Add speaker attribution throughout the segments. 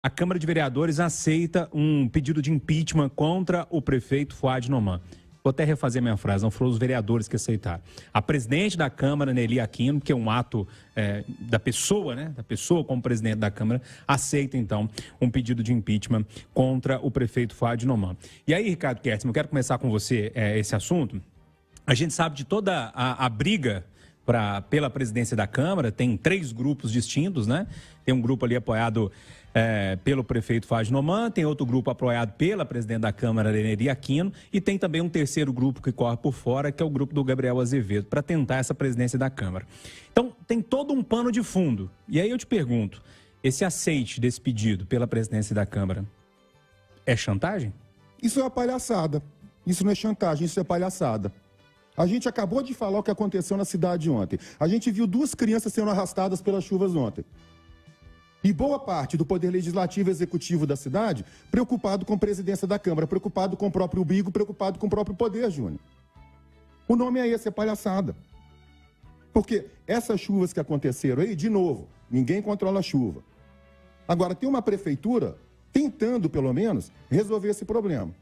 Speaker 1: A Câmara de Vereadores aceita um pedido de impeachment contra o prefeito Fuad Noman. Vou até refazer minha frase, não foram os vereadores que aceitaram. A presidente da Câmara, Nelly Aquino, que é um ato da pessoa, né? Da pessoa como presidente da Câmara, aceita, então, um pedido de impeachment contra o prefeito Fuad Noman. E aí, Ricardo Kertzmann, eu quero começar com você esse assunto. A gente sabe de toda a briga pela presidência da Câmara, tem 3 grupos distintos, né? Tem um grupo ali apoiado pelo prefeito Fuad Noman, tem outro grupo apoiado pela presidente da Câmara, Nelly Aquino, e tem também um terceiro grupo que corre por fora, que é o grupo do Gabriel Azevedo, para tentar essa presidência da Câmara. Então, tem todo um pano de fundo. E aí eu te pergunto, esse aceite desse pedido pela presidência da Câmara é chantagem?
Speaker 2: Isso é uma palhaçada. Isso não é chantagem, isso é palhaçada. A gente acabou de falar o que aconteceu na cidade ontem. A gente viu 2 crianças sendo arrastadas pelas chuvas ontem. E boa parte do Poder Legislativo e Executivo da cidade preocupado com a presidência da Câmara, preocupado com o próprio umbigo, preocupado com o próprio poder, Júnior. O nome é esse, é palhaçada. Porque essas chuvas que aconteceram aí, de novo, ninguém controla a chuva. Agora, tem uma prefeitura tentando, pelo menos, resolver esse problema.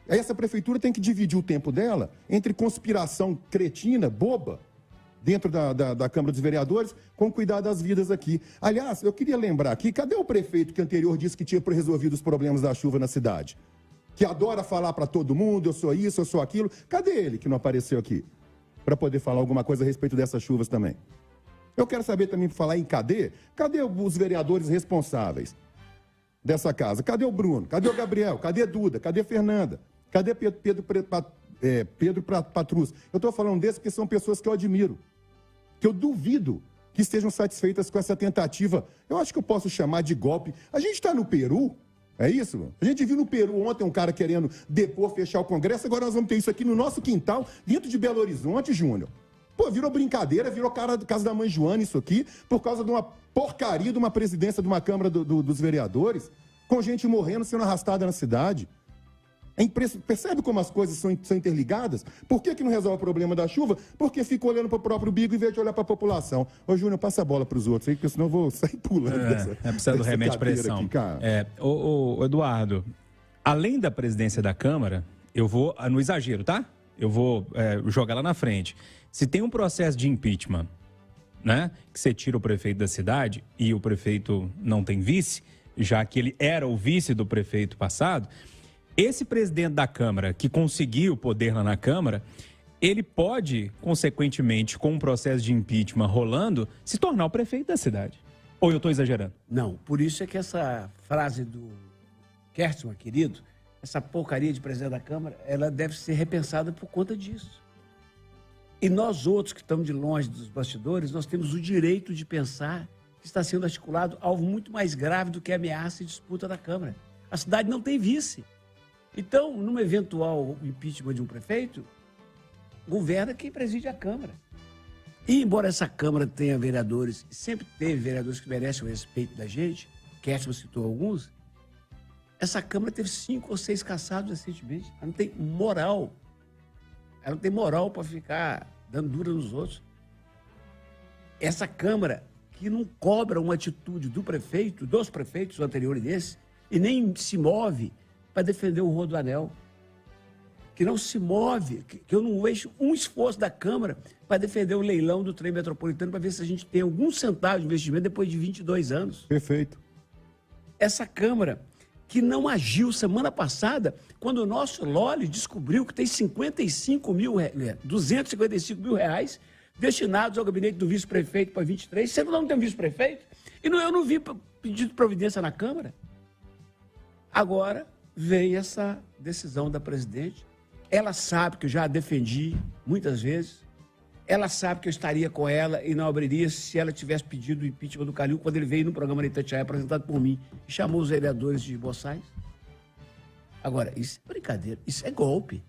Speaker 2: Essa prefeitura tem que dividir o tempo dela entre conspiração cretina, boba, dentro da Câmara dos Vereadores, com cuidar das vidas aqui. Aliás, eu queria lembrar aqui, cadê o prefeito que anterior disse que tinha resolvido os problemas da chuva na cidade? Que adora falar para todo mundo, eu sou isso, eu sou aquilo. Cadê ele que não apareceu aqui? Para poder falar alguma coisa a respeito dessas chuvas também. Eu quero saber também, para falar em cadê os vereadores responsáveis dessa casa? Cadê o Bruno? Cadê o Gabriel? Cadê a Duda? Cadê a Fernanda? Cadê Pedro Patrus? Eu estou falando desses porque são pessoas que eu admiro, que eu duvido que estejam satisfeitas com essa tentativa. Eu acho que eu posso chamar de golpe. A gente está no Peru, é isso? A gente viu no Peru ontem um cara querendo depor, fechar o Congresso, agora nós vamos ter isso aqui no nosso quintal, dentro de Belo Horizonte, Júnior. Pô, virou brincadeira, virou casa da mãe Joana isso aqui, por causa de uma porcaria de uma presidência de uma Câmara dos Vereadores, com gente morrendo, sendo arrastada na cidade. Percebe como as coisas são interligadas? Por que não resolve o problema da chuva? Porque fica olhando para o próprio bico em vez de olhar para a população. Ô, Júnior, passa a bola para os outros aí, porque senão eu vou sair pulando
Speaker 1: precisa do remédio de pressão.
Speaker 2: Aqui, cara.
Speaker 1: Ô, Eduardo, além da presidência da Câmara, eu vou, no exagero, tá? Eu vou jogar lá na frente. Se tem um processo de impeachment, né, que você tira o prefeito da cidade e o prefeito não tem vice, já que ele era o vice do prefeito passado, esse presidente da Câmara, que conseguiu o poder lá na Câmara, ele pode, consequentemente, com um processo de impeachment rolando, se tornar o prefeito da cidade. Ou eu estou exagerando?
Speaker 3: Não, por isso é que essa frase do Kertzmann, querido, essa porcaria de presidente da Câmara, ela deve ser repensada por conta disso. E nós outros que estamos de longe dos bastidores, nós temos o direito de pensar que está sendo articulado algo muito mais grave do que a ameaça e disputa da Câmara. A cidade não tem vice. Então, num eventual impeachment de um prefeito, governa quem preside a Câmara. E embora essa Câmara tenha vereadores, sempre teve vereadores que merecem o respeito da gente, Kertzmann citou alguns, essa Câmara teve 5 ou 6 caçados recentemente. Ela não tem moral. Ela não tem moral para ficar dando dura nos outros. Essa Câmara que não cobra uma atitude do prefeito, dos prefeitos anteriores desse, e nem se move para defender o Rodoanel, que não se move, que eu não vejo um esforço da Câmara para defender o leilão do trem metropolitano, para ver se a gente tem algum centavo de investimento depois de 22 anos.
Speaker 2: Perfeito.
Speaker 3: Essa Câmara que não agiu semana passada, quando o nosso Lolli descobriu que tem 255 mil reais destinados ao gabinete do vice-prefeito para 23, sendo que não tem um vice-prefeito, e eu não vi pedido de providência na Câmara. Agora vem essa decisão da presidente. Ela sabe que eu já a defendi muitas vezes. Ela sabe que eu estaria com ela e não abriria se ela tivesse pedido o impeachment do Calil quando ele veio no programa da Itatiaia apresentado por mim e chamou os vereadores de boçais. Agora, isso é brincadeira, isso é golpe.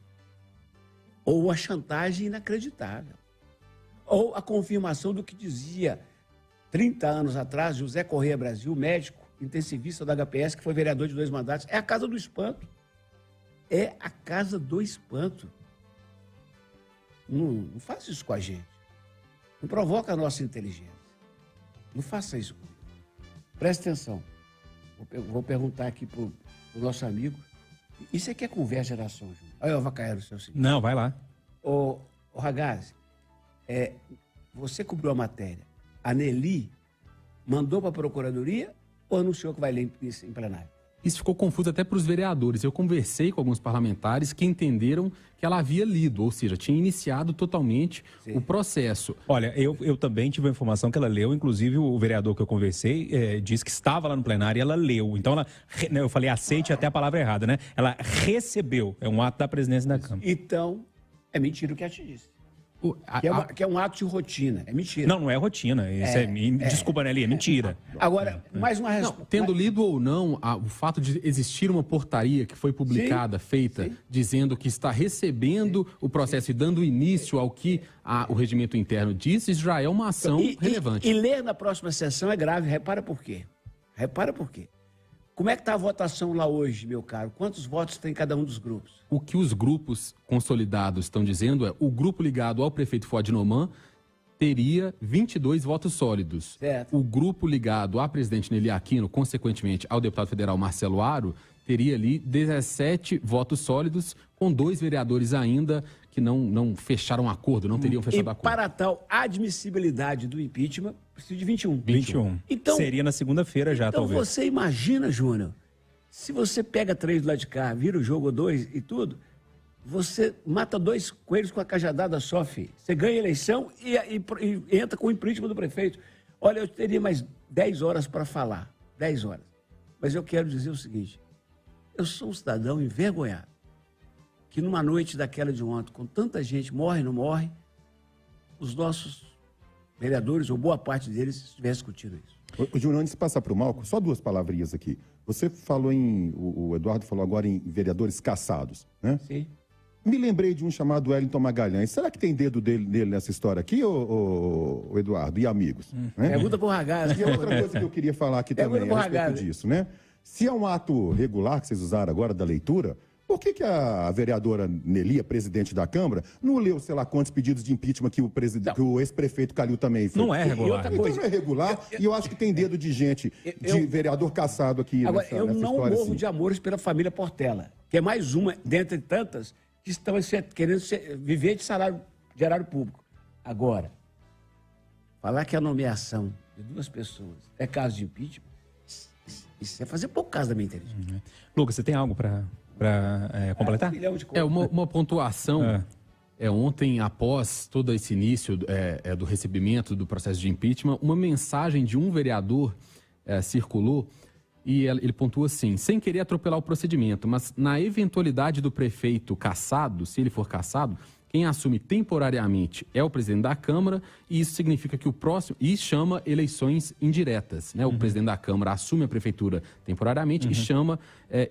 Speaker 3: Ou a chantagem inacreditável. Ou a confirmação do que dizia 30 anos atrás José Correia Brasil, médico, intensivista da HPS, que foi vereador de 2 mandatos. É a casa do espanto. É a casa do espanto. Não faça isso com a gente. Não provoca a nossa inteligência. Não faça isso comigo. Preste atenção. vou perguntar aqui pro nosso amigo. Isso aqui é conversa geração, Júnior. Olha o Avacaero, seu seguinte.
Speaker 1: Não, vai lá.
Speaker 3: Ô Ragazzi, você cobriu a matéria. A Nelly mandou para a Procuradoria ou anunciou que vai ler em plenário?
Speaker 4: Isso ficou confuso até para os vereadores. Eu conversei com alguns parlamentares que entenderam que ela havia lido, ou seja, tinha iniciado totalmente o processo.
Speaker 1: Olha, eu também tive a informação que ela leu, inclusive o vereador que eu conversei disse que estava lá no plenário e ela leu. Então, eu falei aceite até a palavra errada, né? Ela recebeu, é um ato da presidência da Câmara.
Speaker 3: Então, é mentira o que ela te disse. Que é um ato de rotina, é mentira.
Speaker 1: Não é rotina. Isso desculpa, Nelly, é mentira.
Speaker 3: Agora, mais uma resposta.
Speaker 4: Tendo lido ou não, o fato de existir uma portaria que foi publicada, feita, dizendo que está recebendo o processo e dando início ao que o regimento interno diz, isso já é uma ação relevante.
Speaker 3: E ler na próxima sessão é grave. Repara por quê. Como é que está a votação lá hoje, meu caro? Quantos votos tem cada um dos grupos?
Speaker 4: O que os grupos consolidados estão dizendo é o grupo ligado ao prefeito Fuad Noman teria 22 votos sólidos.
Speaker 3: Certo.
Speaker 4: O grupo ligado à presidente Nelly Aquino, consequentemente ao deputado federal Marcelo Aro, teria ali 17 votos sólidos, com 2 vereadores ainda que não fecharam acordo, não teriam fechado acordo.
Speaker 3: Para tal admissibilidade do impeachment, precisa de 21.
Speaker 1: Então, seria na segunda-feira já, talvez.
Speaker 3: Então você imagina, Júnior, se você pega 3 do lado de cá, vira o jogo 2 e tudo, você mata 2 coelhos com a cajadada só, filho. Você ganha a eleição e entra com o impeachment do prefeito. Olha, eu teria mais 10 horas para falar, 10 horas. Mas eu quero dizer o seguinte, eu sou um cidadão envergonhado, que numa noite daquela de ontem, com tanta gente, morre ou não morre, os nossos vereadores, ou boa parte deles, estivessem discutindo isso.
Speaker 2: O Júnior, antes de passar para o Malco, só 2 palavrinhas aqui. Você falou o Eduardo falou agora em vereadores caçados, né?
Speaker 3: Sim.
Speaker 2: Me lembrei de um chamado Wellington Magalhães. Será que tem dedo dele nessa história aqui, ô Eduardo, e amigos? Né?
Speaker 3: Pergunta pro Ragazzi.
Speaker 2: E outra coisa que eu queria falar aqui também a respeito disso, né? Se é um ato regular que vocês usaram agora da leitura, por que a vereadora Nelly, a presidente da Câmara, não leu, sei lá, quantos pedidos de impeachment que o ex-prefeito Calil também fez?
Speaker 1: Não é regular.
Speaker 2: Então não é regular, e eu acho que tem dedo de gente, de vereador caçado aqui
Speaker 3: agora,
Speaker 2: nessa
Speaker 3: eu não
Speaker 2: história.
Speaker 3: morro de amores pela família Portela, que é mais uma, dentre tantas, que estão querendo viver de salário de erário público. Agora, falar que a nomeação de 2 pessoas é caso de impeachment, isso é fazer pouco caso da minha inteligência.
Speaker 1: Lucas, você tem algo para completar?
Speaker 4: Uma pontuação. Ontem, após todo esse início do recebimento do processo de impeachment, uma mensagem de um vereador circulou e ele pontua assim: sem querer atropelar o procedimento, mas na eventualidade do prefeito cassado, se ele for cassado, quem assume temporariamente é o presidente da Câmara, e isso significa que o próximo... E chama eleições indiretas, né? O presidente da Câmara assume a prefeitura temporariamente e chama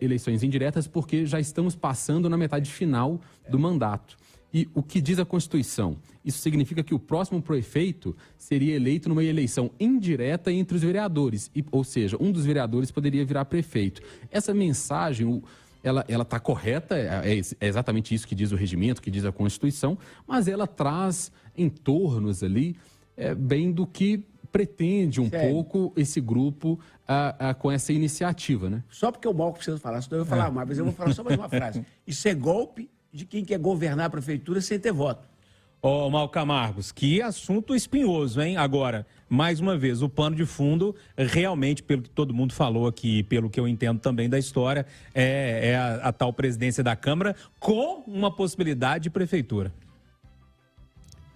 Speaker 4: eleições indiretas porque já estamos passando na metade final do mandato. E o que diz a Constituição? Isso significa que o próximo prefeito seria eleito numa eleição indireta entre os vereadores. Ou seja, um dos vereadores poderia virar prefeito. Essa mensagem... Ela está correta, é exatamente isso que diz o regimento, que diz a Constituição, mas ela traz entornos ali bem do que pretende pouco esse grupo com essa iniciativa, né?
Speaker 3: Só porque o Malco precisa falar, senão eu vou falar mais, mas eu vou falar só mais uma frase. Isso é golpe de quem quer governar a prefeitura sem ter voto.
Speaker 1: Ô, Malco Camargos, que assunto espinhoso, hein? Agora, mais uma vez, o pano de fundo, realmente, pelo que todo mundo falou aqui, pelo que eu entendo também da história, é a tal presidência da Câmara com uma possibilidade de prefeitura.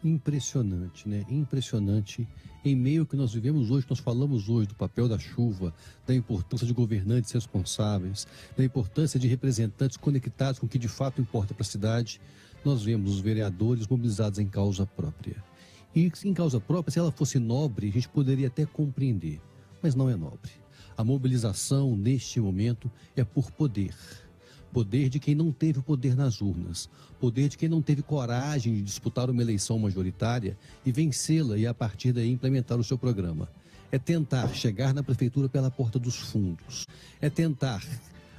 Speaker 5: Impressionante, né? Impressionante. Em meio ao que nós vivemos hoje, nós falamos hoje do papel da chuva, da importância de governantes responsáveis, da importância de representantes conectados com o que de fato importa para a cidade. Nós vemos os vereadores mobilizados em causa própria. E em causa própria, se ela fosse nobre, a gente poderia até compreender, mas não é nobre. A mobilização, neste momento, é por poder. Poder de quem não teve o poder nas urnas. Poder de quem não teve coragem de disputar uma eleição majoritária e vencê-la e, a partir daí, implementar o seu programa. É tentar chegar na prefeitura pela porta dos fundos. É tentar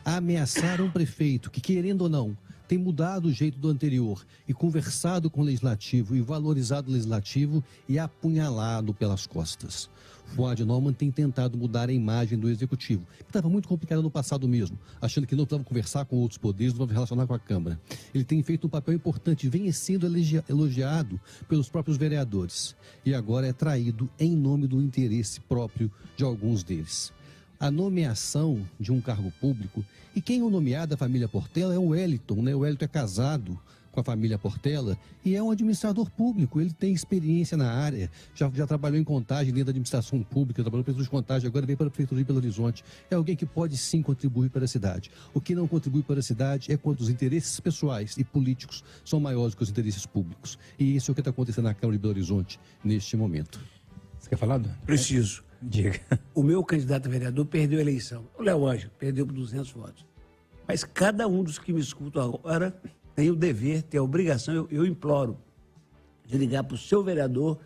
Speaker 5: ameaçar um prefeito que, querendo ou não, tem mudado o jeito do anterior e conversado com o Legislativo e valorizado o Legislativo e apunhalado pelas costas. Fuad Norman tem tentado mudar a imagem do Executivo, que estava muito complicada no passado mesmo, achando que não precisava conversar com outros poderes, não precisava relacionar com a Câmara. Ele tem feito um papel importante, vem sendo elogiado pelos próprios vereadores, e agora é traído em nome do interesse próprio de alguns deles. A nomeação de um cargo público, e quem é o nomeado da família Portela é o Wellington, né? O Wellington é casado com a família Portela e é um administrador público, ele tem experiência na área, já trabalhou em contagem dentro da administração pública, trabalhou para de contagem, agora vem para a Prefeitura de Belo Horizonte. É alguém que pode sim contribuir para a cidade. O que não contribui para a cidade é quando os interesses pessoais e políticos são maiores que os interesses públicos. E isso é o que está acontecendo na Câmara de Belo Horizonte neste momento.
Speaker 1: Você quer falar, Dona?
Speaker 3: Preciso.
Speaker 1: Diga.
Speaker 3: O meu candidato a vereador perdeu a eleição. O Léo Ângelo perdeu por 200 votos. Mas cada um dos que me escutam agora tem o dever, tem a obrigação, eu imploro, de ligar para o seu vereador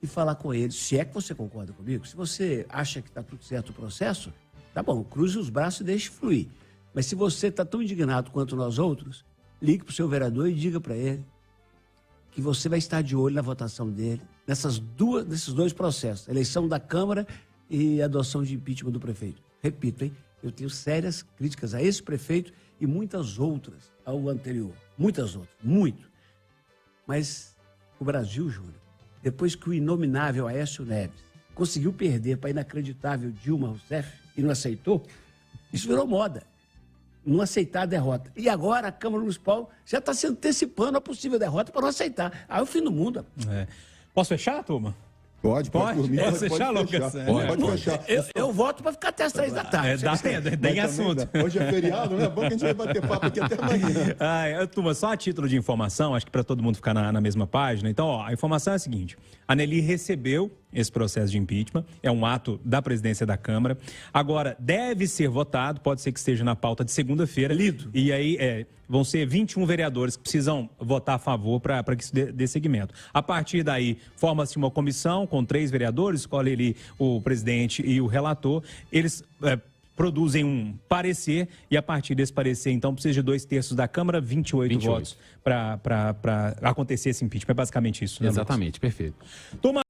Speaker 3: e falar com ele. Se é que você concorda comigo, se você acha que está tudo certo o processo, tá bom, cruze os braços e deixe fluir. Mas se você está tão indignado quanto nós outros, ligue para o seu vereador e diga para ele que você vai estar de olho na votação dele, nesses dois processos, eleição da Câmara e adoção de impeachment do prefeito. Repito, hein? Eu tenho sérias críticas a esse prefeito e muitas outras ao anterior. Muitas outras, muito. Mas o Brasil, Júlio, depois que o inominável Aécio Neves conseguiu perder para a inacreditável Dilma Rousseff e não aceitou, isso virou moda. Não aceitar a derrota. E agora a Câmara Municipal já está se antecipando a possível derrota para não aceitar. Aí é o fim do mundo.
Speaker 1: É. Posso fechar, turma?
Speaker 2: Pode por mim.
Speaker 1: Pode fechar, Lucas?
Speaker 2: Pode fechar.
Speaker 3: Eu voto para ficar até as 3 da tarde.
Speaker 1: Tem assunto.
Speaker 2: Hoje é feriado, né? É bom que a gente vai bater papo aqui até amanhã.
Speaker 1: Turma, só a título de informação, acho que para todo mundo ficar na mesma página. Então, ó, a informação é a seguinte. A Nelly recebeu esse processo de impeachment, é um ato da presidência da Câmara. Agora, deve ser votado, pode ser que esteja na pauta de segunda-feira.
Speaker 3: Lido.
Speaker 1: E aí vão ser 21 vereadores que precisam votar a favor para que isso dê seguimento. A partir daí, forma-se uma comissão com 3 vereadores, escolhe ali o presidente e o relator. Eles produzem um parecer e a partir desse parecer, então, precisa de 2/3 da Câmara, 28 votos para acontecer esse impeachment. É basicamente isso, né,
Speaker 4: Exatamente, perfeito.
Speaker 1: Toma